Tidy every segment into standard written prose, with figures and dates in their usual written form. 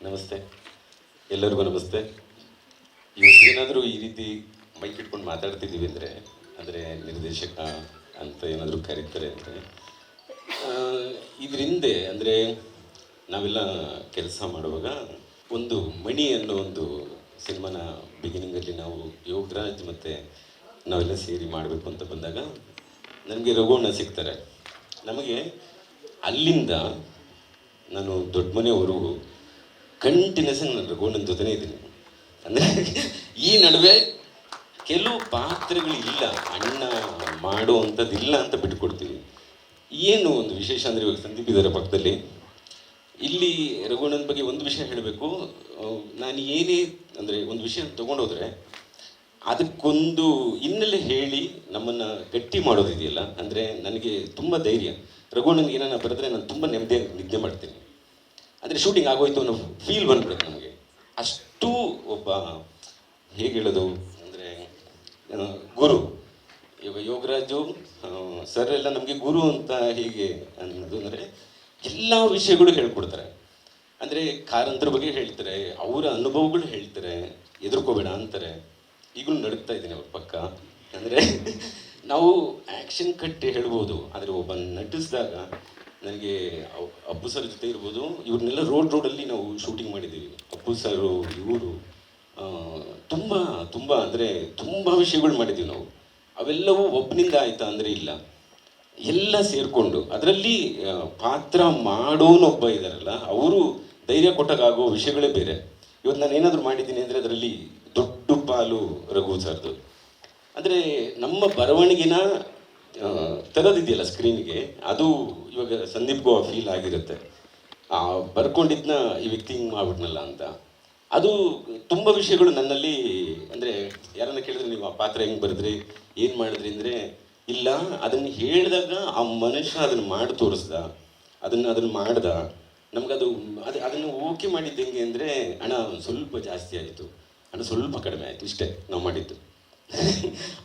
ನಮಸ್ತೆ, ಎಲ್ಲರಿಗೂ ನಮಸ್ತೆ. ಇವತ್ತೇನಾದರೂ ಈ ರೀತಿ ಮೈಕ್ ಇಟ್ಕೊಂಡು ಮಾತಾಡ್ತಿದ್ದೀವಿ ಅಂದರೆ ನಿರ್ದೇಶಕ ಅಂತ ಏನಾದರೂ ಕರೀತಾರೆ ಅಂದರೆ ಇದರಿಂದ ಅಂದರೆ ನಾವೆಲ್ಲ ಕೆಲಸ ಮಾಡುವಾಗ ಒಂದು ಮಣಿ ಅನ್ನೋ ಒಂದು ಸಿನಿಮಾನ ಬಿಗಿನಿಂಗಲ್ಲಿ ನಾವು ಯೋಗರಾಜ್ ಮತ್ತು ನಾವೆಲ್ಲ ಸೇರಿ ಮಾಡಬೇಕು ಅಂತ ಬಂದಾಗ ನನಗೆ ರಘುವಣ್ಣ ಸಿಗ್ತಾರೆ. ನಮಗೆ ಅಲ್ಲಿಂದ ನಾನು ದೊಡ್ಡ ಮನೆಯವರೆಗೂ ಕಂಟಿನ್ಯೂಸ್ ನಾನು ರಘುವಣ್ಣನ ಜೊತೆನೇ ಇದ್ದೀನಿ. ಅಂದರೆ ಈ ನಡುವೆ ಕೆಲವು ಪಾತ್ರಗಳಿಲ್ಲ, ಅಣ್ಣ ಮಾಡುವಂಥದ್ದಿಲ್ಲ ಅಂತ ಬಿಟ್ಟುಕೊಡ್ತೀವಿ. ಏನು ಒಂದು ವಿಶೇಷ ಅಂದರೆ ಇವಾಗ ಸಂದೀಪ್ ಇದ್ದಾರೆ ಪಕ್ಕದಲ್ಲಿ. ಇಲ್ಲಿ ರಘುವಣ್ಣನ ಬಗ್ಗೆ ಒಂದು ವಿಷಯ ಹೇಳಬೇಕು. ನಾನು ಏನೇ ಅಂದರೆ ಒಂದು ವಿಷಯ ತೊಗೊಂಡೋದ್ರೆ ಅದಕ್ಕೊಂದು ಹಿನ್ನೆಲೆ ಹೇಳಿ ನಮ್ಮನ್ನು ಗಟ್ಟಿ ಮಾಡೋದಿದೆಯಲ್ಲ, ಅಂದರೆ ನನಗೆ ತುಂಬ ಧೈರ್ಯ. ರಘುವಣ್ಣನಿಗೆ ಏನಾನ ಬರೆದ್ರೆ ನಾನು ತುಂಬ ನೆಮ್ಮದಿಯಾಗಿ ನಿದ್ದೆ ಮಾಡ್ತೀನಿ. ಅಂದರೆ ಶೂಟಿಂಗ್ ಆಗೋಯ್ತು ಅನ್ನೋ ಫೀಲ್ ಬಂದ್ಬಿಡುತ್ತೆ ನಮಗೆ. ಅಷ್ಟು ಒಬ್ಬ ಹೇಗೆ ಹೇಳೋದು ಅಂದರೆ ಗುರು. ಇವಾಗ ಯೋಗರಾಜು ಸರ್ ಎಲ್ಲ ನಮಗೆ ಗುರು ಅಂತ ಹೇಗೆ ಅನ್ನೋದು ಅಂದರೆ ಎಲ್ಲ ವಿಷಯಗಳು ಹೇಳ್ಕೊಡ್ತಾರೆ. ಅಂದರೆ ಕಾರಂತರ ಬಗ್ಗೆ ಹೇಳ್ತಾರೆ, ಅವರ ಅನುಭವಗಳು ಹೇಳ್ತಾರೆ, ಎದುರ್ಕೋಬೇಡ ಅಂತಾರೆ. ಈಗಲೂ ನಡುತ್ತಾ ಇದ್ದೀನಿ ಅವ್ರ ಪಕ್ಕ. ಅಂದರೆ ನಾವು ಆ್ಯಕ್ಷನ್ ಕಟ್ಟಿ ಹೇಳ್ಬೋದು, ಆದರೆ ಒಬ್ಬ ನಟಿಸಿದಾಗ ನನಗೆ ಅಪ್ಪು ಸರ್ ಜೊತೆ ಇರ್ಬೋದು, ಇವ್ರನ್ನೆಲ್ಲ ರೋಡಲ್ಲಿ ನಾವು ಶೂಟಿಂಗ್ ಮಾಡಿದ್ದೀವಿ. ಅಪ್ಪು ಸರು ಇವರು ತುಂಬ ತುಂಬ ಅಂದರೆ ತುಂಬ ವಿಷಯಗಳು ಮಾಡಿದ್ದೀವಿ ನಾವು. ಅವೆಲ್ಲವೂ ಒಬ್ಬನಿಂದ ಆಯಿತಾ ಅಂದರೆ ಇಲ್ಲ, ಎಲ್ಲ ಸೇರಿಕೊಂಡು ಅದರಲ್ಲಿ ಪಾತ್ರ ಮಾಡೋನೊಬ್ಬ ಇದ್ದಾರಲ್ಲ, ಅವರು ಧೈರ್ಯ ಕೊಟ್ಟಾಗೋ ವಿಷಯಗಳೇ ಬೇರೆ. ಇವತ್ತು ನಾನು ಏನಾದರೂ ಮಾಡಿದ್ದೀನಿ ಅಂದರೆ ಅದರಲ್ಲಿ ದೊಡ್ಡ ಪಾಲು ರಘು ಸರ್ದು. ಅಂದರೆ ನಮ್ಮ ಬರವಣಿಗೆನ ತರೋದಿದೆಯಲ್ಲ ಸ್ಕ್ರೀನ್ಗೆ, ಅದು ಇವಾಗ ಸಂದೀಪ್ಗೂ ಆ ಫೀಲ್ ಆಗಿರುತ್ತೆ. ಬರ್ಕೊಂಡಿದ್ನ ಈ ವ್ಯಕ್ತಿ ಹಿಂಗೆ ಮಾಡ್ಬಿಟ್ನಲ್ಲ ಅಂತ. ಅದು ತುಂಬ ವಿಷಯಗಳು ನನ್ನಲ್ಲಿ. ಅಂದರೆ ಯಾರನ್ನ ಕೇಳಿದ್ರೆ ನೀವು ಆ ಪಾತ್ರ ಹೆಂಗೆ ಬರೆದ್ರಿ, ಏನು ಮಾಡಿದ್ರಿ ಅಂದರೆ ಇಲ್ಲ, ಅದನ್ನು ಹೇಳಿದಾಗ ಆ ಮನುಷ್ಯ ಅದನ್ನು ಮಾಡಿ ತೋರಿಸ್ದ, ಅದನ್ನು ಮಾಡ್ದ. ನಮಗದು ಅದನ್ನು ಓಕೆ ಮಾಡಿದ್ದು ಹೆಂಗೆ ಅಂದರೆ ಹಣ ಒಂದು ಸ್ವಲ್ಪ ಜಾಸ್ತಿ ಆಯಿತು, ಹಣ ಸ್ವಲ್ಪ ಕಡಿಮೆ ಆಯಿತು, ಇಷ್ಟೇ ನಾವು ಮಾಡಿದ್ದು.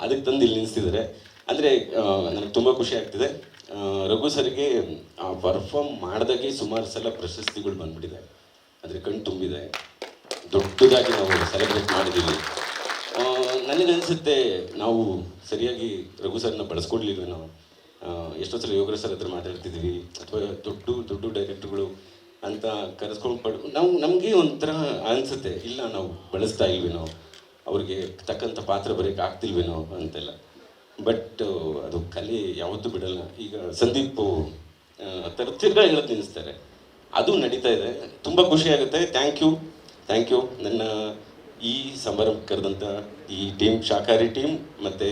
ಅದಕ್ಕೆ ತಂದು ಇಲ್ಲಿ ನಿಲ್ಲಿಸ್ತಿದ್ದಾರೆ. ಅಂದರೆ ನನಗೆ ತುಂಬ ಖುಷಿ ಆಗ್ತಿದೆ. ರಘು ಸರ್ಗೆ ಪರ್ಫಾರ್ಮ್ ಮಾಡಿದಾಗೆ ಸುಮಾರು ಸಲ ಪ್ರಶಸ್ತಿಗಳು ಬಂದ್ಬಿಟ್ಟಿದೆ, ಅಂದರೆ ಕಣ್ಣು ತುಂಬಿದೆ, ದೊಡ್ಡದಾಗಿ ನಾವು ಸೆಲೆಬ್ರೇಟ್ ಮಾಡಿದ್ದೀವಿ. ನನಗನ್ಸುತ್ತೆ ನಾವು ಸರಿಯಾಗಿ ರಘು ಸರ್ನ ಬಳಸ್ಕೊಡ್ಲಿಲ್ವ ನಾವು. ಎಷ್ಟೋ ಸಲ ಯೋಗರಾಜ್ ಸರ್ ಹತ್ರ ಮಾತಾಡ್ತಿದ್ವಿ, ಅಥವಾ ದೊಡ್ಡ ಡೈರೆಕ್ಟ್ರುಗಳು ಅಂತ ಕರೆಸ್ಕೊಂಡು ನಮಗೆ ಒಂಥರ ಅನಿಸುತ್ತೆ, ಇಲ್ಲ ನಾವು ಬಳಸ್ತಾ ಇಲ್ವೇನೋ, ಅವ್ರಿಗೆ ತಕ್ಕಂಥ ಪಾತ್ರ ಬರೋಕ್ಕೆ ಆಗ್ತಿಲ್ವೇನೋ ಅಂತೆಲ್ಲ. ಬಟ್ ಅದು ಕಲೆ ಯಾವತ್ತೂ ಬಿಡಲ್ಲ. ಈಗ ಸಂದೀಪ್ ತಿರ್ಗಾ ಹೇಳೋದು ನಿಲ್ಲಿಸ್ತಾರೆ, ಅದು ನಡೀತಾ ಇದೆ. ತುಂಬ ಖುಷಿಯಾಗುತ್ತೆ. ಥ್ಯಾಂಕ್ ಯು ನನ್ನ ಈ ಸಮಾರಂಭಕ್ಕೆ ಕರೆದಂಥ ಈ ಟೀಮ್, ಶಾಕಾರಿ ಟೀಮ್, ಮತ್ತು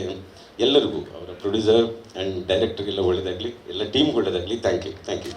ಎಲ್ಲರಿಗೂ ಅವರ ಪ್ರೊಡ್ಯೂಸರ್ ಆ್ಯಂಡ್ ಡೈರೆಕ್ಟರ್ಗೆಲ್ಲ ಒಳ್ಳೆಯದಾಗಲಿ, ಎಲ್ಲ ಟೀಮ್ಗೆ ಒಳ್ಳೆಯದಾಗಲಿ. Thank you.